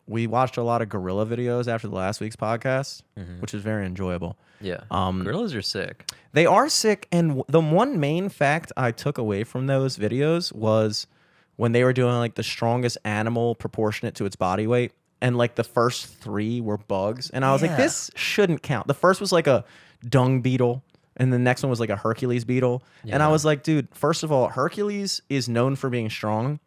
we watched a lot of gorilla videos after the last week's podcast, which is very enjoyable. Yeah. Gorillas are sick. They are sick, and the one main fact I took away from those videos was when they were doing like the strongest animal proportionate to its body weight, and like the first 3 were bugs, and I was like, this shouldn't count. The first was like a dung beetle, and the next one was like a Hercules beetle, and I was like, dude, first of all, Hercules is known for being strong,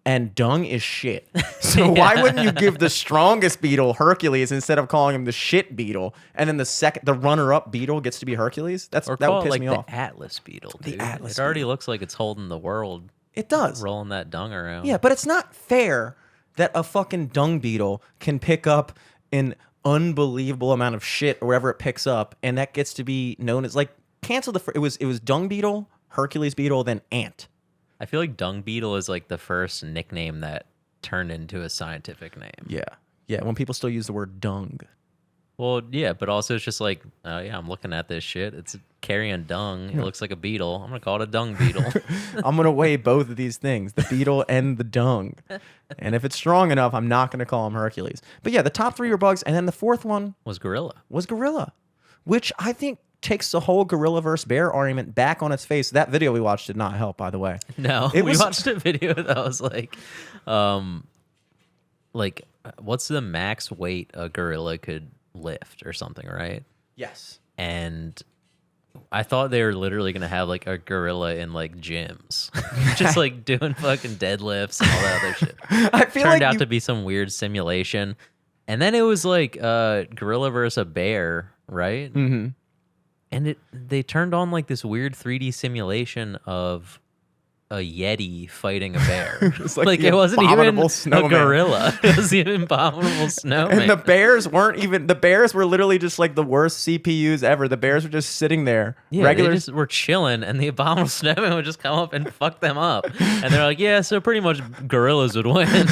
and dung is shit. So why wouldn't you give the strongest beetle Hercules instead of calling him the shit beetle? And then the runner-up beetle gets to be Hercules? That would piss me off. The Atlas beetle, dude. The Atlas It already looks like it's holding the world. It does. Rolling that dung around. Yeah, but it's not fair that a fucking dung beetle can pick up an unbelievable amount of shit or whatever it picks up, and that gets to be known as like it was dung beetle, Hercules beetle, then ant. I feel like dung beetle is like the first nickname that turned into a scientific name. Yeah, when people still use the word dung. Well, yeah, but also it's just like, oh yeah, I'm looking at this shit. It's carrying dung. It looks like a beetle. I'm gonna call it a dung beetle. I'm gonna weigh both of these things, the beetle and the dung. And if it's strong enough, I'm not gonna call him Hercules. But yeah, the top 3 were bugs, and then the fourth one was gorilla. Which I think takes the whole gorilla versus bear argument back on its face. That video we watched did not help, by the way. No, we watched a video that was like, what's the max weight a gorilla could lift or something, right? Yes. And I thought they were literally gonna have like a gorilla in like gyms, just like doing fucking deadlifts and all that other shit. I feel turned out to be some weird simulation, and then it was like gorilla versus a bear, right? Mm-hmm. And they turned on like this weird 3D simulation of a Yeti fighting a bear. It was like it wasn't even snowman. a gorilla. It was the abominable snowman. And the bears were literally just like the worst CPUs ever. The bears were just sitting there. Yeah, they just were chilling, and the abominable snowman would just come up and fuck them up. And they're like, yeah, so pretty much gorillas would win.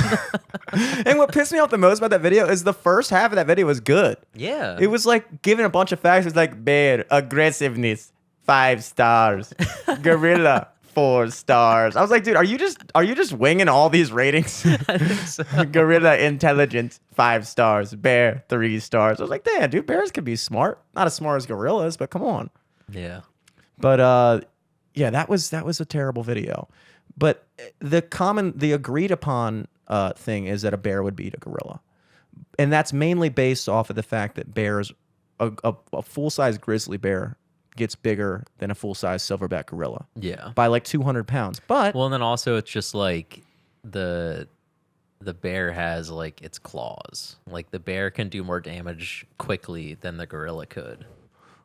And what pissed me off the most about that video is the first half of that video was good. Yeah. It was like giving a bunch of facts. It was like bear, aggressiveness, 5 stars. Gorilla, 4 stars. I was like, dude, are you just winging all these ratings? I think so. Gorilla intelligence, 5 stars. Bear, 3 stars. I was like, damn, dude, bears can be smart. Not as smart as gorillas, but come on. Yeah. But yeah, that was a terrible video. But the agreed upon thing is that a bear would beat a gorilla, and that's mainly based off of the fact that bears, a full size grizzly bear, gets bigger than a full-size silverback gorilla. Yeah. By like 200 pounds. But well, and then also it's just like the bear has like its claws. Like the bear can do more damage quickly than the gorilla could.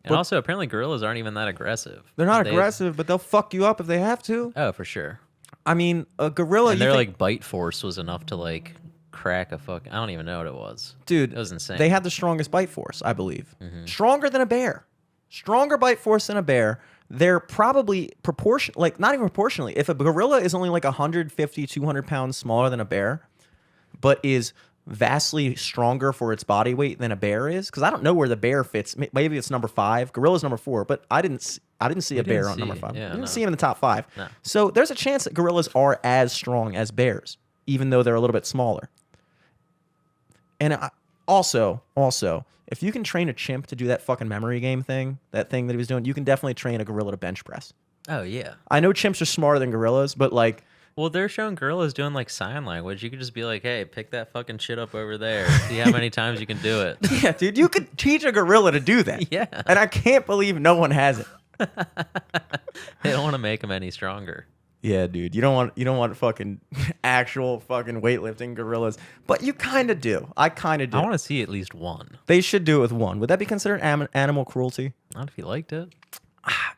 And also apparently gorillas aren't even that aggressive. They're not aggressive, but they'll fuck you up if they have to. Oh, for sure. I mean, a gorilla... And their like bite force was enough to like crack a fuck... I don't even know what it was. Dude, it was insane. They had the strongest bite force, I believe. Mm-hmm. Stronger than a bear. Stronger bite force than a bear. They're probably not even proportionally. If a gorilla is only like 150, 200 pounds smaller than a bear, but is vastly stronger for its body weight than a bear is, because I don't know where the bear fits. Maybe it's number 5. Gorilla's number 4, but I didn't see a bear on number 5. Yeah, I didn't see him in the top 5. No. So there's a chance that gorillas are as strong as bears, even though they're a little bit smaller. And also, if you can train a chimp to do that fucking memory game thing, that thing that he was doing, you can definitely train a gorilla to bench press. Oh, yeah. I know chimps are smarter than gorillas, but like... Well, they're showing gorillas doing like sign language. You could just be like, hey, pick that fucking shit up over there. See how many times you can do it. Yeah, dude, you could teach a gorilla to do that. Yeah. And I can't believe no one has it. They don't want to make them any stronger. Yeah, dude, you don't want fucking actual fucking weightlifting gorillas, but you kind of do. I kind of do. I want to see at least one. They should do it with one. Would that be considered animal cruelty? Not if you liked it.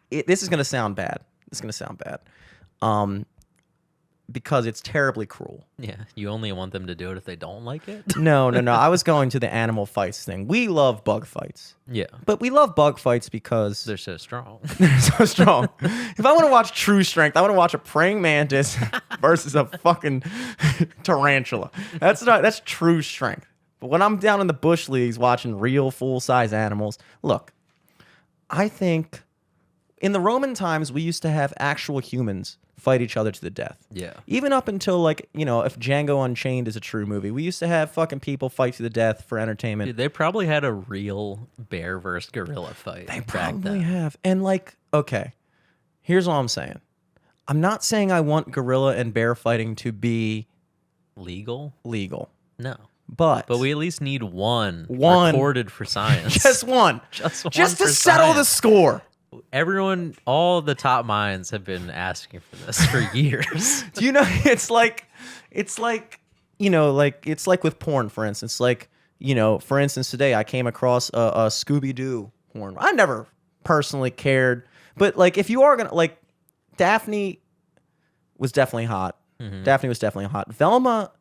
This is gonna sound bad. Because it's terribly cruel. Yeah, you only want them to do it if they don't like it? No. I was going to the animal fights thing. We love bug fights. Yeah. But we love bug fights because... they're so strong. They're so strong. If I want to watch true strength, I want to watch a praying mantis versus a fucking tarantula. That's true strength. But when I'm down in the bush leagues watching real full-size animals... Look, I think... In the Roman times, we used to have actual humans fight each other to the death. Yeah. Even up until like, you know, if Django Unchained is a true movie, we used to have fucking people fight to the death for entertainment. Dude, they probably had a real bear versus gorilla fight. They back probably then. have. And like, okay, here's all I'm saying. I'm not saying I want gorilla and bear fighting to be Legal? legal, No. but we at least need one One. recorded for science. just one, Just one just to for settle the science. score. Everyone, all the top minds have been asking for this for years. Do you know? It's like, you know, like it's like with porn, for instance. Like, you know, for instance, today I came across a Scooby Doo porn. I never personally cared, but like, if you are gonna like, Daphne was definitely hot. Daphne was definitely hot. Velma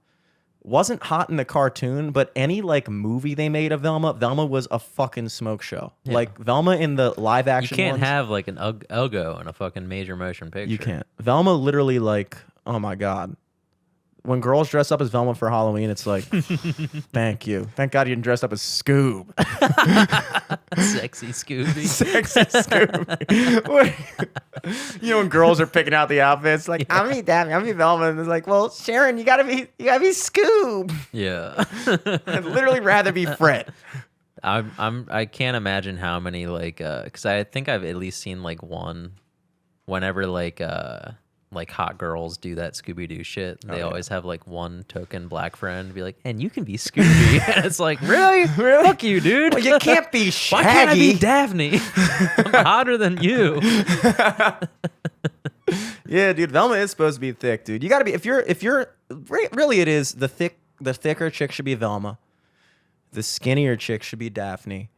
wasn't hot in the cartoon, but any like movie they made of Velma, Velma was a fucking smoke show. Yeah. Like Velma in the live You action can't ones, have like an Ugo in a fucking major motion picture. you can't. Velma literally like, oh my god. When girls dress up as Velma for Halloween, it's like, thank you. Thank God you didn't dress up as Scoob. Sexy Scooby. Sexy Scoob. You know, when girls are picking out the outfits, like, I'm gonna be Daphne, I'm gonna be Velma. And it's like, well, Sharon, you gotta be Scoob. Yeah. I'd literally rather be Fred. I can't imagine how many like because I think I've at least seen like one whenever like hot girls do that Scooby Doo shit. They always have like one token black friend be like, and you can be Scooby. And it's like, really? Really? Fuck you, dude. Well, you can't be Shaggy. Why can't I be Daphne? I'm hotter than you. Yeah, dude, Velma is supposed to be thick, dude. You gotta be if you're really it is the thicker chick should be Velma. The skinnier chick should be Daphne.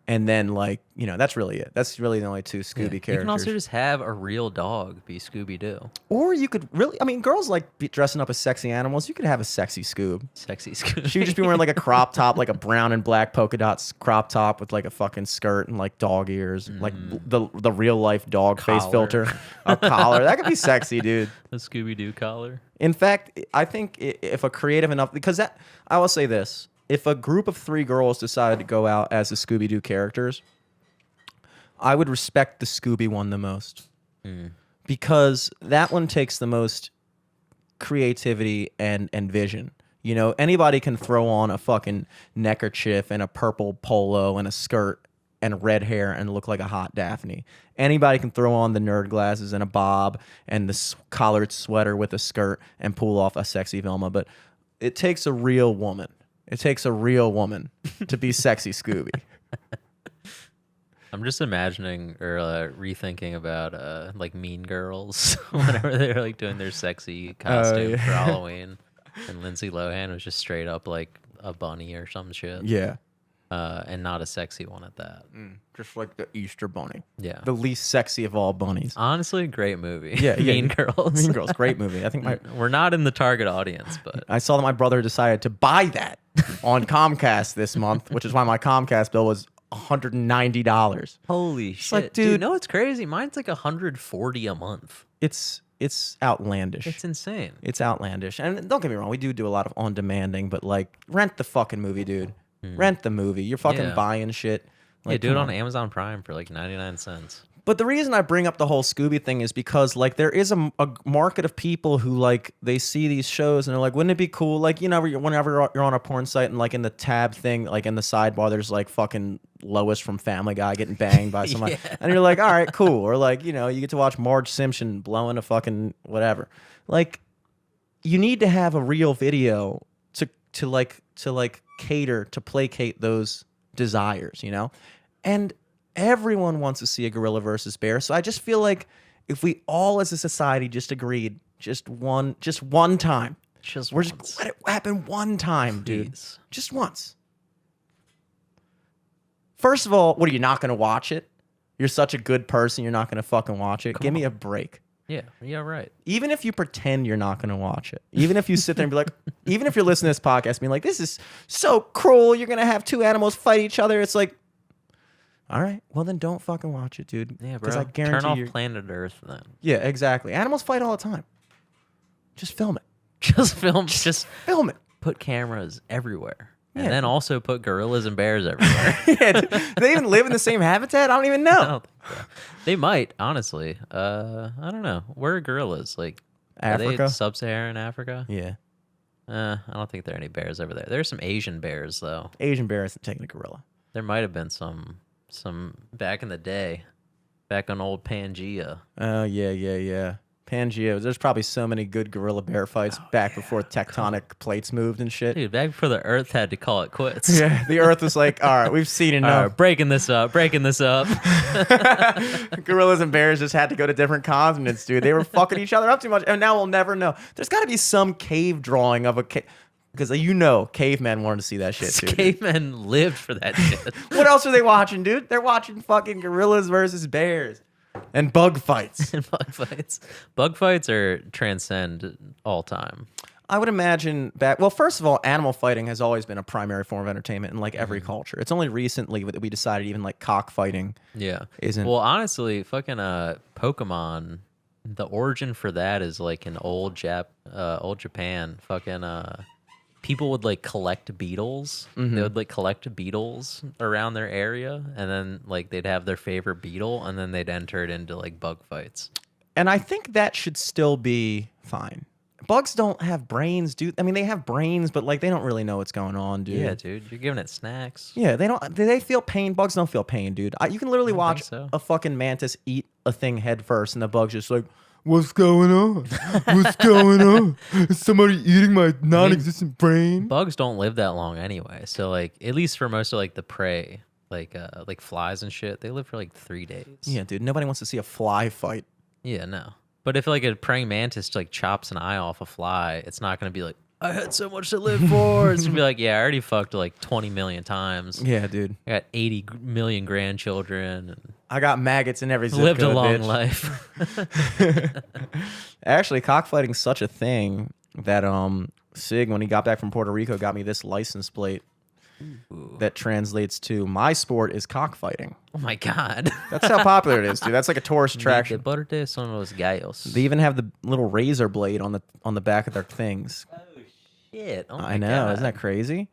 And then, like, you know, that's really it. That's really the only two Scooby characters. You can also just have a real dog be Scooby Doo. Or you could really, I mean, girls like dressing up as sexy animals. You could have a sexy Scoob. Sexy Scooby. She would just be wearing like a crop top, like a brown and black polka dots crop top with like a fucking skirt and like dog ears, like the real life dog face Collar. filter, a collar. That could be sexy, dude. A Scooby Doo collar. In fact, I think if a creative enough, because that, I will say this. If a group of 3 girls decided to go out as the Scooby-Doo characters, I would respect the Scooby one the most. Because that one takes the most creativity and vision. You know, anybody can throw on a fucking neckerchief and a purple polo and a skirt and red hair and look like a hot Daphne. Anybody can throw on the nerd glasses and a bob and the collared sweater with a skirt and pull off a sexy Velma. But it takes a real woman. It takes a real woman to be sexy Scooby. I'm just imagining or rethinking about like Mean Girls whenever they're like doing their sexy costume yeah. for Halloween, and Lindsay Lohan was just straight up like a bunny or some shit. Yeah. And not a sexy one at that. Just like the Easter bunny. Yeah. The least sexy of all bunnies. Honestly, great movie. Yeah, yeah. Mean Girls. Mean Girls, great movie. I think We're not in the target audience, but I saw that my brother decided to buy that on Comcast this month, which is why my Comcast bill was $190. holy shit, like, dude- No, it's crazy. Mine's like $140 a month. It's outlandish. It's insane. It's outlandish. And don't get me wrong, we do a lot of on-demanding, but like rent the fucking movie, dude. Rent the movie. You're fucking Yeah. buying shit. Yeah, Like, do it come on Amazon Prime for like 99 cents. But the reason I bring up the whole Scooby thing is because like there is a market of people who like they see these shows and they're like, wouldn't it be cool? Like, you know, whenever you're on a porn site and like in the tab thing, like in the sidebar, there's like fucking Lois from Family Guy getting banged by somebody, Yeah. and you're like, all right, cool. Or like, you know, you get to watch Marge Simpson blowing a fucking whatever. Like, you need to have a real video to cater to placate those desires, you know, and everyone wants to see a gorilla versus bear. So I just feel like if we all as a society just agreed just one time, Just we're once. just let it happen one time, dude. Please. Just once. First of all, what are you not going to watch it? You're such a good person, you're not going to fucking watch it. Give me a break. Yeah, right. Even if you pretend you're not going to watch it, even if you sit there and be like, even if you're listening to this podcast being like, this is so cruel, you're going to have 2 animals fight each other. It's like, all right, well then don't fucking watch it, dude. Yeah, Because bro. I guarantee Turn off you. Planet Earth then. Yeah, exactly. Animals fight all the time. Just film it. Just film. Just Film it. put cameras everywhere. and Yeah. then also put gorillas and bears everywhere. Yeah, do they even live in the same habitat? I don't even I know. don't think so. They might, honestly. I don't know. Where are gorillas? Like, are they Africa? sub-Saharan Africa? Yeah. I don't think there are any bears over there. There's some Asian bears though. Asian bear isn't taking a gorilla. There might have been some back in the day, back on old Pangea. Oh, yeah. Pangea. There's probably so many good gorilla bear fights back before tectonic plates moved and shit. Dude, back before the Earth had to call it quits. Yeah, the Earth was like, all right, we've seen All enough. right, breaking this up. Gorillas and bears just had to go to different continents, dude. They were fucking each other up too much, and now we'll never know. There's got to be some cave drawing of a cave. Because cavemen wanted to see that shit too. Dude. Cavemen lived for that shit. What else are they watching, dude? They're watching fucking gorillas versus bears and bug fights. And bug fights. Bug fights are transcend all time. I would imagine back. Well, first of all, animal fighting has always been a primary form of entertainment in like every culture. It's only recently that we decided even like cockfighting. Yeah. Isn't. Well, honestly, fucking Pokemon, the origin for that is like in old Japan. Fucking people would like collect beetles. They would like collect beetles around their area, and then like they'd have their favorite beetle, and then they'd enter it into like bug fights. And I think that should still be fine. Bugs don't have brains, dude. I mean, they have brains, but like they don't really know what's going on, dude. Yeah, dude, you're giving it snacks. Yeah, they don't. Do they feel pain? Bugs don't feel pain, dude. You can literally watch so. a fucking mantis eat a thing head first, and the bug's just like, "What's going on? What's going on? Is somebody eating my non-existent brain?" Bugs don't live that long anyway, so like at least for most of like the prey, like flies and shit, they live for like 3 days. Yeah, dude. Nobody wants to see a fly fight. Yeah, no. But if like a praying mantis like chops an eye off a fly, it's not gonna be like, I had so much to live for. It's gonna be like, yeah, I already fucked like 20 million times. Yeah, dude. I got 80 million grandchildren and I got maggots in every zip lived a code, long bitch. life. Actually, cockfighting's such a thing that Sig, when he got back from Puerto Rico, got me this license plate that translates to "My sport is cockfighting." Oh my god. That's how popular it is, dude. That's like a tourist De attraction. deporte son los gallos. They even have the little razor blade on the back of their things. Shit. Oh my I know, God. isn't that crazy?